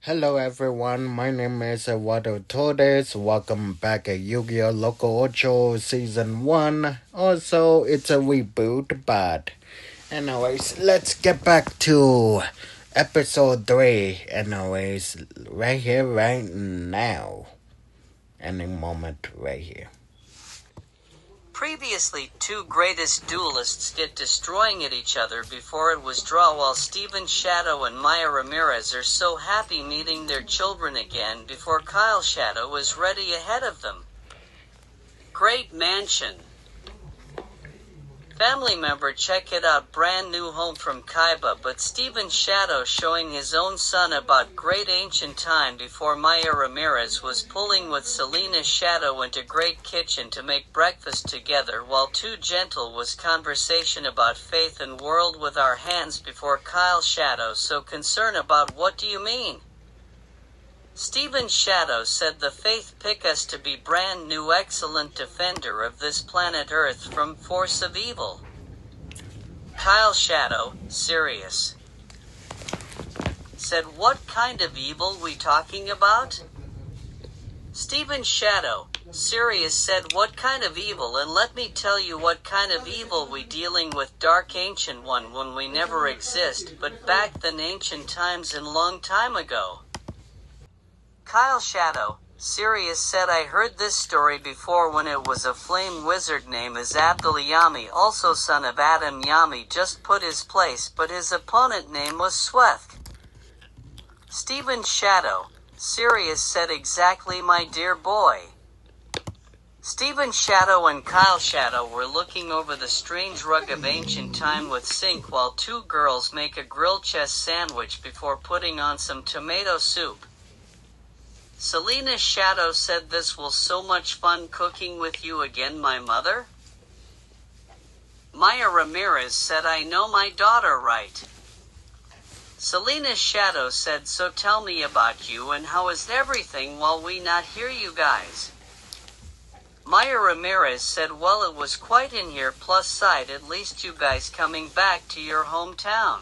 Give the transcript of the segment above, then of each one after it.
Hello everyone, my name is Eduardo Torres. Welcome back at Yu-Gi-Oh! Loco Ocho Season 1. Also, it's a reboot, but anyways, let's get back to Episode 3. Anyways, right here, right now. Any moment right here. Previously, two greatest duelists get destroying at each other before it was draw, while Steven Shadow and Maya Ramirez are so happy meeting their children again before Kyle Shadow is ready ahead of them. Great mansion. Family member check it out, brand new home from Kaiba, but Steven Shadow showing his own son about great ancient time before Maya Ramirez was pulling with Selena Shadow into great kitchen to make breakfast together, while Too Gentle was conversation about faith and world with our hands before Kyle Shadow so concern about what do you mean? Steven Shadow said the faith pick us to be brand new excellent defender of this planet Earth from force of evil. Kyle Shadow, serious. Said what kind of evil we talking about? Steven Shadow, serious said what kind of evil, and let me tell you what kind of evil we dealing with, dark ancient one when we never exist but back then ancient times and long time ago. Kyle Shadow, serious said I heard this story before when it was a flame wizard name is Abdul Yami, also son of Adam Yami, just put his place but his opponent name was Sweth. Steven Shadow, serious said exactly my dear boy. Steven Shadow and Kyle Shadow were looking over the strange rug of ancient time with Sync while two girls make a grilled cheese sandwich before putting on some tomato soup. Selena Shadow said this will so much fun cooking with you again my mother. Maya Ramirez said I know my daughter right. Selena Shadow said so tell me about you and how is everything while we not hear you guys. Maya Ramirez said well it was quite in here plus side at least you guys coming back to your hometown.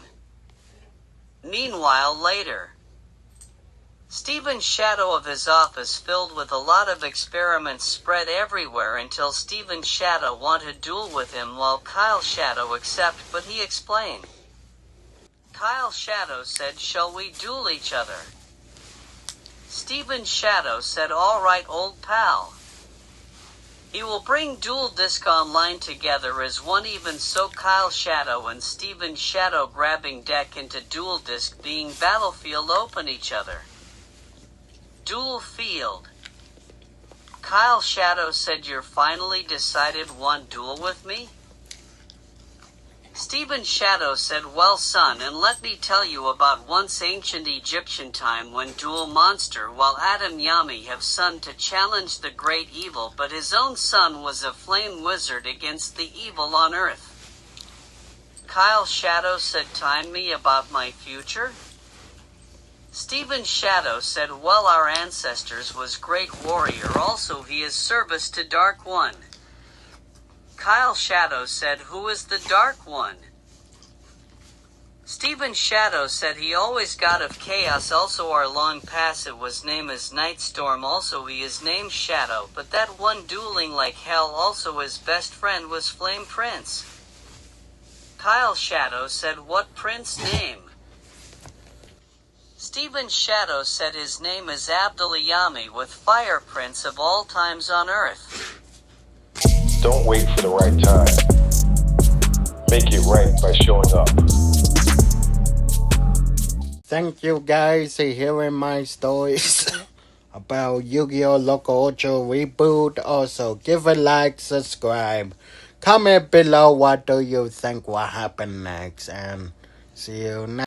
Meanwhile later. Steven Shadow of his office filled with a lot of experiments spread everywhere until Steven Shadow wanted duel with him while Kyle Shadow accept but he explained. Kyle Shadow said shall we duel each other? Steven Shadow said alright old pal. He will bring dual disc online together as one even so Kyle Shadow and Steven Shadow grabbing deck into dual disc being battlefield open each other. Dual field. Kyle Shadow said you're finally decided one duel with me? Steven Shadow said well son and let me tell you about once ancient Egyptian time when dual monster while Adam Yami have son to challenge the great evil but his own son was a flame wizard against the evil on earth. Kyle Shadow said time me about my future? Steven Shadow said well our ancestors was great warrior also he is service to Dark One. Kyle Shadow said who is the Dark One? Steven Shadow said he always god of chaos also our long past it was name is Nightstorm also he is named Shadow but that one dueling like hell also his best friend was Flame Prince. Kyle Shadow said what prince name? Steven Shadow said his name is Abdul Yami with Fire Prince of all times on earth. Don't wait for the right time. Make it right by showing up. Thank you guys for hearing my stories about Yu-Gi-Oh! Loco Ocho Reboot. Also, give a like, subscribe, comment below what do you think will happen next, and see you next